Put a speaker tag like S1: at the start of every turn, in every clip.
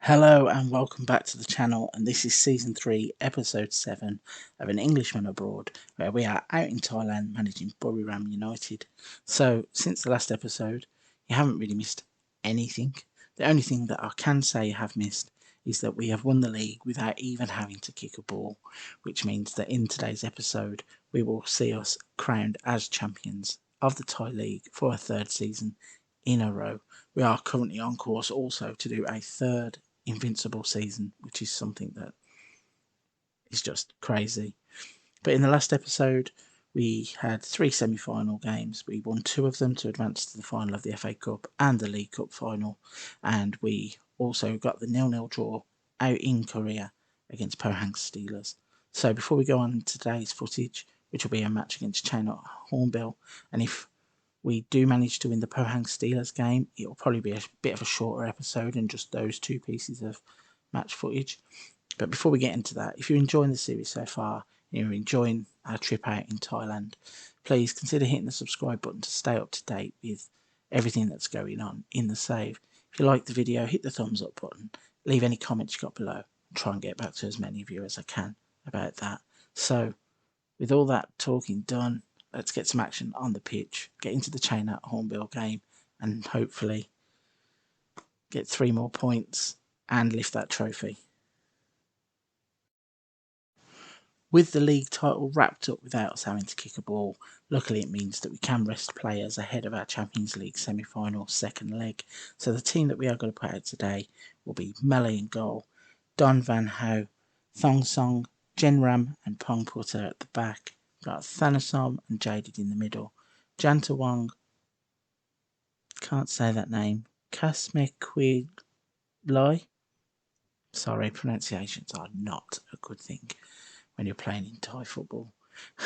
S1: Hello and welcome back to the channel, and this is Season 3, Episode 7 of An Englishman Abroad, where we are out in Thailand managing Buriram United. So, since the last episode, you haven't really missed anything. The only thing that I can say you have missed is that we have won the league without even having to kick a ball, which means that in today's episode, we will see us crowned as champions of the Thai League for a third season in a row. We are currently on course also to do a third invincible season, which is something that is just crazy. But in the last episode, we had 3 semi-final games. We won 2 of them to advance to the final of the FA Cup and the League Cup final, and we also got the 0-0 draw out in Korea against Pohang Steelers. So before we go on to today's footage, which will be a match against China Hornbill, and if we do manage to win the Pohang Steelers game, it will probably be a bit of a shorter episode and just those 2 pieces of match footage. But before we get into that, if you're enjoying the series so far and you're enjoying our trip out in Thailand, please consider hitting the subscribe button to stay up to date with everything that's going on in the save. If you like the video, hit the thumbs up button, leave any comments you got below, and try and get back to as many of you as I can about that. So, with all that talking done, let's get some action on the pitch, get into the China Hornbill game, and hopefully get 3 more points and lift that trophy. With the league title wrapped up without us having to kick a ball, luckily it means that we can rest players ahead of our Champions League semi-final second leg. So the team that we are going to put out today will be Melee in goal, Don Van Ho, Thong Song, Genram and Pong Putter at the back. Got Thanasom and Jaded in the middle. Jantawong, can't say that name, Kasmekwilai. Sorry, pronunciations are not a good thing when you're playing in Thai football.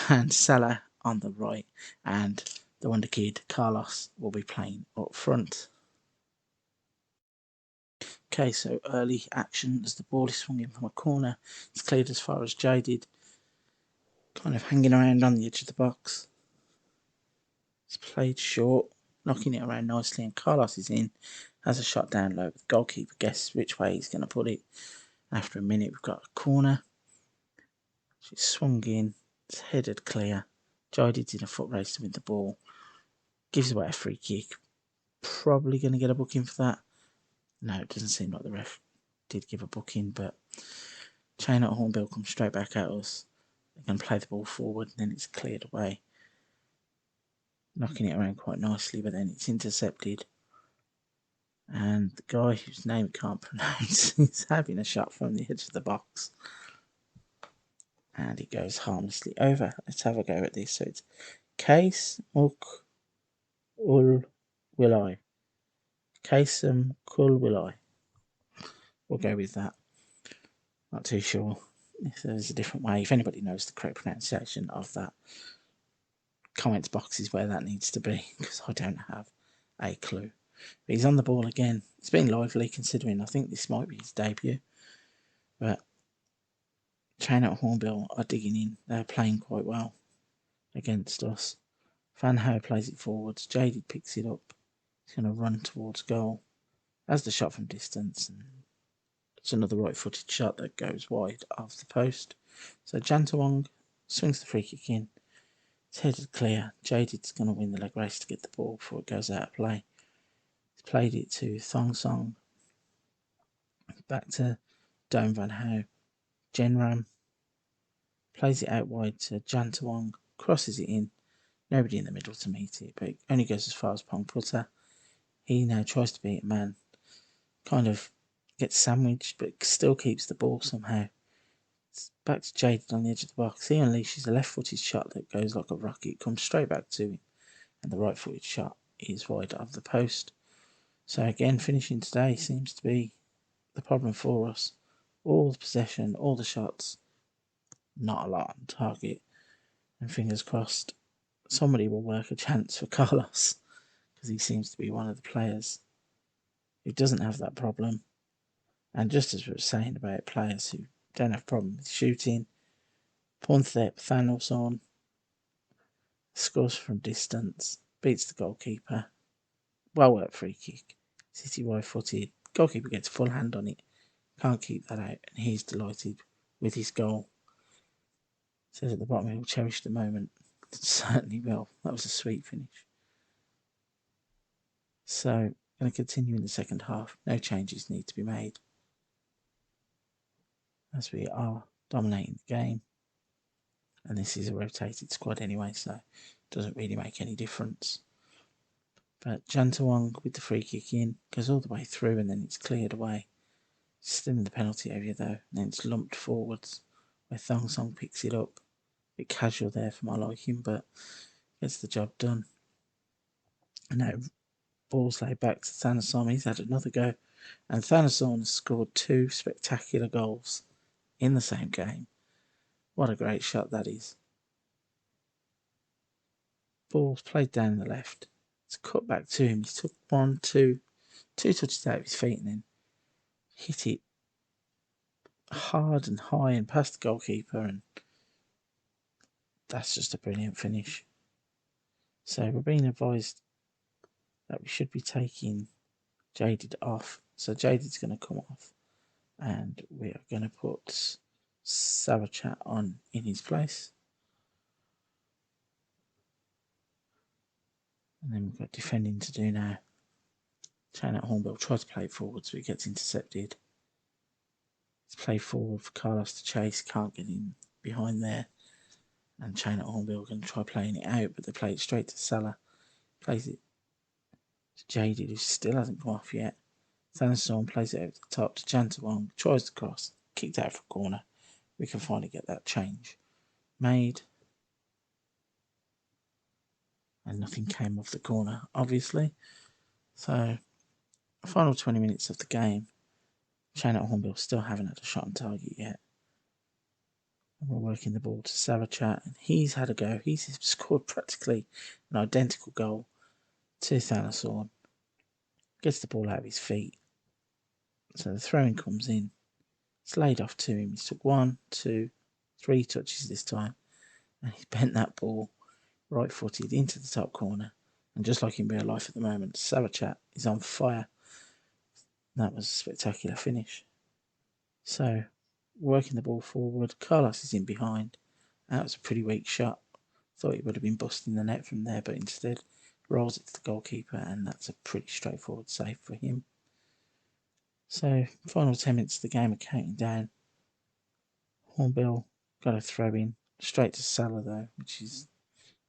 S1: And Salah on the right, and the wonder kid Carlos will be playing up front. Okay, so early action as the ball is swung in from a corner. It's cleared as far as Jaded, kind of hanging around on the edge of the box. It's played short, knocking it around nicely, and Carlos is in, has a shot down low. The goalkeeper guesses which way he's going to put it. After a minute, we've got a corner. She's swung in, it's headed clear. Jaded's in a foot race to win the ball. Gives away a free kick. Probably going to get a booking for that. No, it doesn't seem like the ref did give a booking, but China Hornbill comes straight back at us. They're going to play the ball forward, and then it's cleared away. Knocking it around quite nicely, but then it's intercepted. And the guy whose name I can't pronounce is having a shot from the edge of the box. And it goes harmlessly over. Let's have a go at this. So it's Case Muk Ul Willai. Kasem Kul Willai. We'll go with that. Not too sure if there's a different way. If anybody knows the correct pronunciation of that, comments box is where that needs to be, because I don't have a clue. But he's on the ball again. It's been lively considering I think this might be his debut. But China Hornbill are digging in. They're playing quite well against us. Van Ho plays it forwards. Jaded picks it up. He's going to run towards goal. Has the shot from distance, and it's another right-footed shot that goes wide of the post. So Jantawong swings the free kick in. It's headed clear. Jaded's going to win the leg race to get the ball before it goes out of play. He's played it to Thong Song. Back to Don Van Ho. Genram plays it out wide to Jantawong. Crosses it in. Nobody in the middle to meet it, but it only goes as far as Pong Putter. He now tries to beat man. Kind of gets sandwiched, but still keeps the ball somehow. It's back to Jaded on the edge of the box. He unleashes a left-footed shot that goes like a rocket, comes straight back to him, and the right-footed shot is wide of the post. So again, finishing today seems to be the problem for us. All the possession, all the shots, not a lot on target. And fingers crossed, somebody will work a chance for Carlos, because he seems to be one of the players who doesn't have that problem. And just as we were saying about players who don't have a problem with shooting, Ponthep Thanason scores from distance, beats the goalkeeper. Well worked free kick. City wide footed. Goalkeeper gets a full hand on it. Can't keep that out, and he's delighted with his goal. It says at the bottom, he'll cherish the moment. It certainly will. That was a sweet finish. So, going to continue in the second half. No changes need to be made, as we are dominating the game. And this is a rotated squad anyway, so it doesn't really make any difference. But Jantawong with the free kick in, goes all the way through and then it's cleared away. Still in the penalty area though, and then it's lumped forwards where Thong Song picks it up. A bit casual there for my liking, but gets the job done. And now ball's laid back to Thanason. He's had another go, and Thanason has scored 2 spectacular goals in the same game. What a great shot that is. Ball's played down the left. It's cut back to him. He took 2 touches out of his feet and then hit it hard and high and past the goalkeeper, and that's just a brilliant finish. So we're being advised that we should be taking Jaded off. So Jaded's going to come off, and we are going to put Savachat on in his place. And then we've got defending to do now. Chain at Hornbill tries to play it forward, so he gets intercepted. It's played forward for Carlos to chase, can't get in behind there. And Chain at Hornbill are going to try playing it out, but they play it straight to Salah. Plays it to Jaded, who still hasn't come off yet. Thanason plays it over the top to Jantawong, tries to cross, kicked out for a corner. We can finally get that change made. And nothing came off the corner, obviously. So, final 20 minutes of the game. Chain at Hornbill still haven't had a shot on target yet. And we're working the ball to Savachat, and he's had a go. He's scored practically an identical goal to Thanason. Gets the ball out of his feet. So the throw-in comes in. It's laid off to him. He's took 1, 2, 3 touches this time. And he's bent that ball right-footed into the top corner. And just like in real life at the moment, Savachat is on fire. That was a spectacular finish. So, working the ball forward. Carlos is in behind. That was a pretty weak shot. Thought he would have been busting the net from there, but instead rolls it to the goalkeeper, and that's a pretty straightforward save for him. So, final 10 minutes of the game are counting down. Hornbill got a throw in straight to Salah though, which is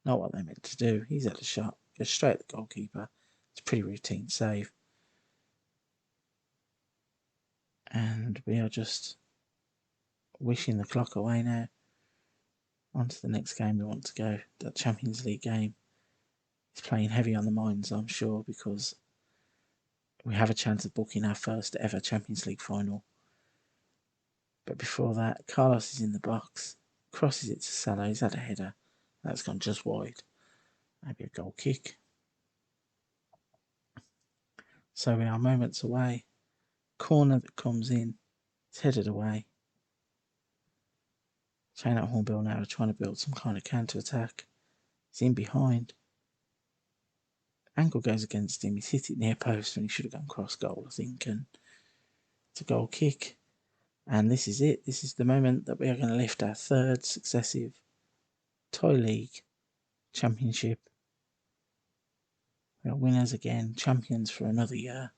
S1: not what they meant to do. He's had a shot, goes straight at the goalkeeper. It's a pretty routine save. And we are just wishing the clock away now. On to the next game we want to go, the Champions League game. It's playing heavy on the minds, I'm sure, because we have a chance of booking our first ever Champions League final. But before that, Carlos is in the box, crosses it to Salah. He's had a header. That's gone just wide. Maybe a goal kick. So we are moments away. Corner that comes in. It's headed away. Chain at Hornbill now are trying to build some kind of counter-attack. He's in behind. Angle goes against him. He's hit it near post when he should have gone cross goal, I think. And it's a goal kick. And this is it. This is the moment that we are going to lift our 3rd successive Thai League Championship. We are winners again, champions for another year.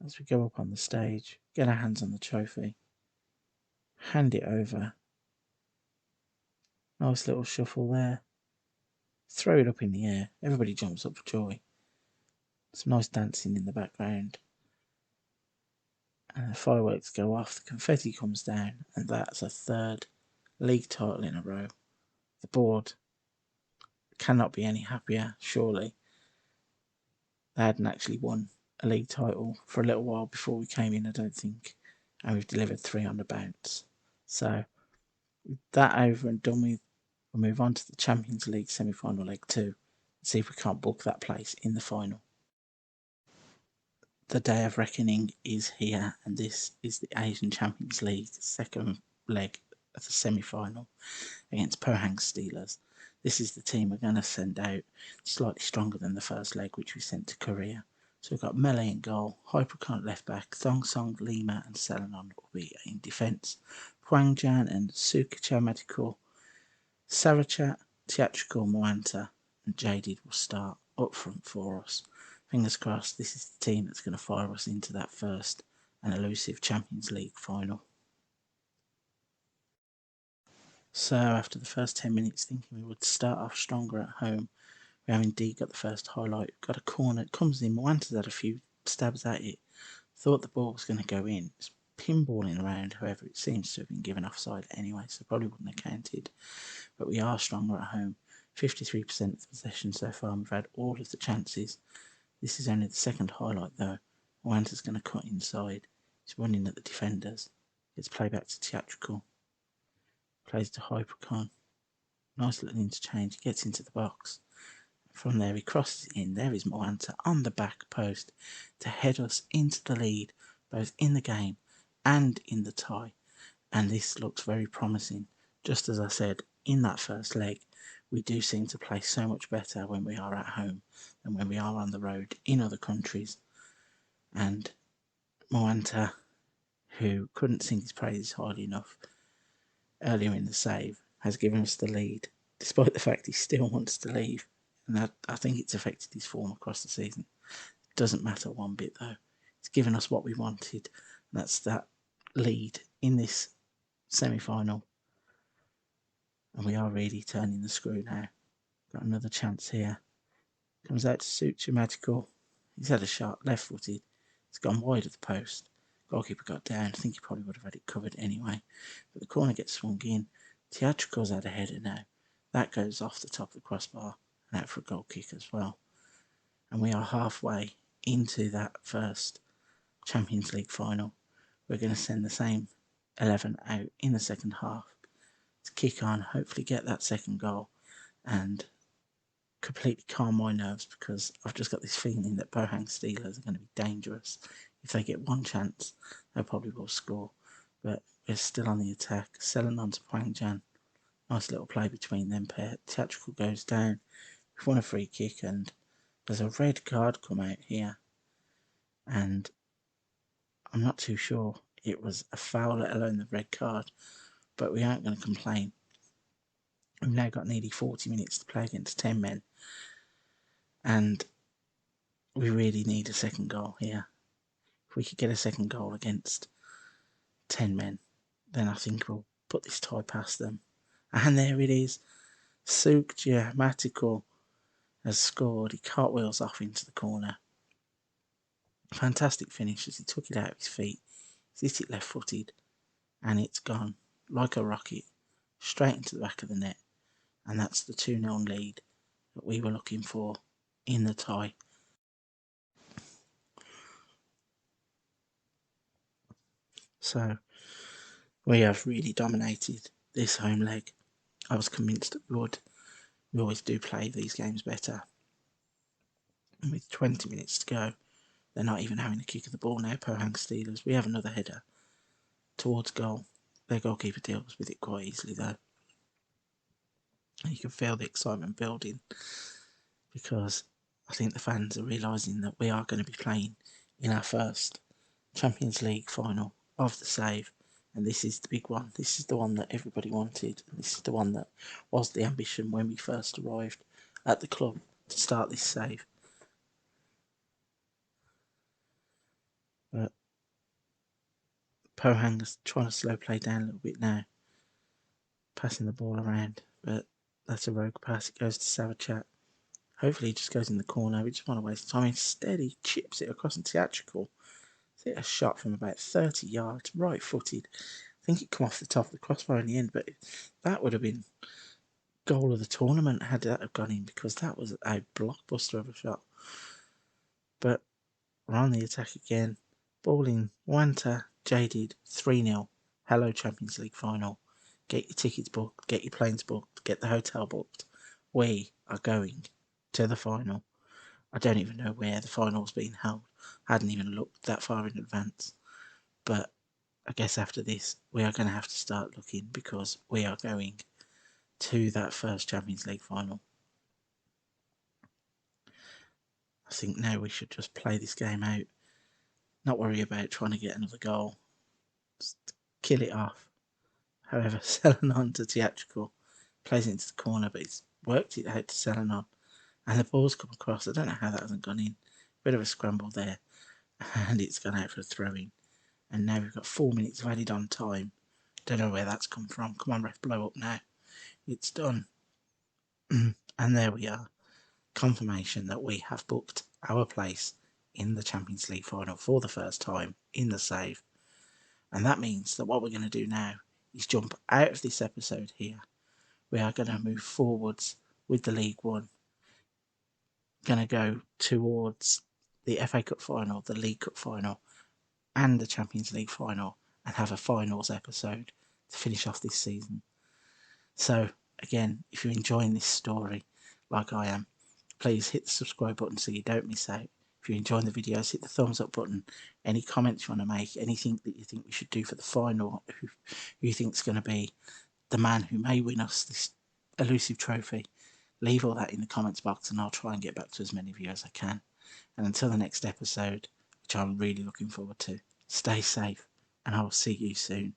S1: As we go up on the stage, get our hands on the trophy, hand it over. Nice little shuffle there. Throw it up in the air. Everybody jumps up for joy. Some nice dancing in the background. And the fireworks go off, the confetti comes down, and that's a 3rd league title in a row. The board cannot be any happier, surely. They hadn't actually won a league title for a little while before we came in, I don't think. And we've delivered 3 on the bounce. So, with that over and done with, we'll move on to the Champions League semi-final leg 2 and see if we can't book that place in the final. The day of reckoning is here, and this is the Asian Champions League second leg of the semi-final against Pohang Steelers. This is the team we're going to send out, slightly stronger than the first leg, which we sent to Korea. So we've got Melee in goal, Hypercon left back, Thong Song, Lima and Selenon will be in defence. Huangjan and Sukichamatiko, Sarachat, Theatrical, Moanta and Jaded will start up front for us. Fingers crossed this is the team that's going to fire us into that first and elusive Champions League final. So after the first 10 minutes thinking we would start off stronger at home, we have indeed got the first highlight. We've got a corner, it comes in, Moanta's had a few stabs at it, thought the ball was going to go in. It's pinballing around, however it seems to have been given offside anyway, so probably wouldn't have counted. But we are stronger at home. 53% of the possession so far, and we've had all of the chances. This is only the second highlight though. Moanta's going to cut inside. He's running at the defenders. Gets played back to Theatrical. Plays to Hypercon. Nice little interchange. He gets into the box. From there he crosses it in. There is Moanta on the back post to head us into the lead, both in the game and in the tie. And this looks very promising. Just as I said, in that first leg, we do seem to play so much better when we are at home than when we are on the road in other countries. And Moanta, who couldn't sing his praises highly enough earlier in the save, has given us the lead, despite the fact he still wants to leave. And I think it's affected his form across the season. It doesn't matter one bit though. It's given us what we wanted. And that's that lead in this semi-final. And we are really turning the screw now. Got another chance here. Comes out to Sucha Magical. He's had a shot, left-footed. It's gone wide of the post. Goalkeeper got down. I think he probably would have had it covered anyway. But the corner gets swung in. Theatrical's had a header now. That goes off the top of the crossbar and out for a goal kick as well. And we are halfway into that first Champions League final. We're going to send the same 11 out in the second half to kick on, hopefully get that second goal and completely calm my nerves, because I've just got this feeling that Pohang Steelers are going to be dangerous. If they get one chance, they probably will score. But we're still on the attack. Selling on to Huangjan. Nice little play between them pair. Theatrical goes down. We've won a free kick and there's a red card come out here. And I'm not too sure it was a foul, let alone the red card. But we aren't going to complain. We've now got nearly 40 minutes to play against 10 men. And we really need a second goal here. If we could get a second goal against 10 men, then I think we'll put this tie past them. And there it is. Sukja Matiko has scored. He cartwheels off into the corner. Fantastic finish as he took it out of his feet. He's hit it left-footed. And it's gone like a rocket straight into the back of the net. And that's the 2-0 lead that we were looking for in the tie. So we have really dominated this home leg. I was convinced that we would. We always do play these games better. And with 20 minutes to go, they're not even having a kick of the ball now, Pohang Steelers. We have another header towards goal. Their goalkeeper deals with it quite easily though. And you can feel the excitement building, because I think the fans are realising that we are going to be playing in our first Champions League final of the save. And this is the big one. This is the one that everybody wanted. And this is the one that was the ambition when we first arrived at the club to start this save. But Pohang is trying to slow play down a little bit now. Passing the ball around. But that's a rogue pass. It goes to Sarachat. Hopefully he just goes in the corner. We just want to waste time. Instead he chips it across in Theatrical. A shot from about 30 yards, right-footed. I think it come off the top of the crossbar in the end, but that would have been goal of the tournament had that have gone in, because that was a blockbuster of a shot. But we're on the attack again. Ball in. Wanta, Jaded, 3-0. Hello Champions League final. Get your tickets booked, get your planes booked, get the hotel booked. We are going to the final. I don't even know where the final's being held. I hadn't even looked that far in advance. But I guess after this, we are going to have to start looking, because we are going to that first Champions League final. I think now we should just play this game out, not worry about trying to get another goal, just kill it off. However, Selenon to theatrical, plays it into the corner, but he's worked it out to Selenon, and the ball's come across. I don't know how that hasn't gone in. Bit of a scramble there, and it's gone out for a throw-in. And now we've got 4 minutes of added on time. Don't know where that's come from. Come on, ref, blow up now. It's done. And there we are. Confirmation that we have booked our place in the Champions League final for the first time in the save. And that means that what we're going to do now is jump out of this episode here. We are going to move forwards with the League One. Going to go towards the FA Cup final, the League Cup final, and the Champions League final, and have a finals episode to finish off this season. So again, if you're enjoying this story like I am, please hit the subscribe button so you don't miss out. If you're enjoying the videos, hit the thumbs up button. Any comments you want to make, anything that you think we should do for the final, who you think is going to be the man who may win us this elusive trophy, leave all that in the comments box and I'll try and get back to as many of you as I can. And until the next episode, which I'm really looking forward to, stay safe and I will see you soon.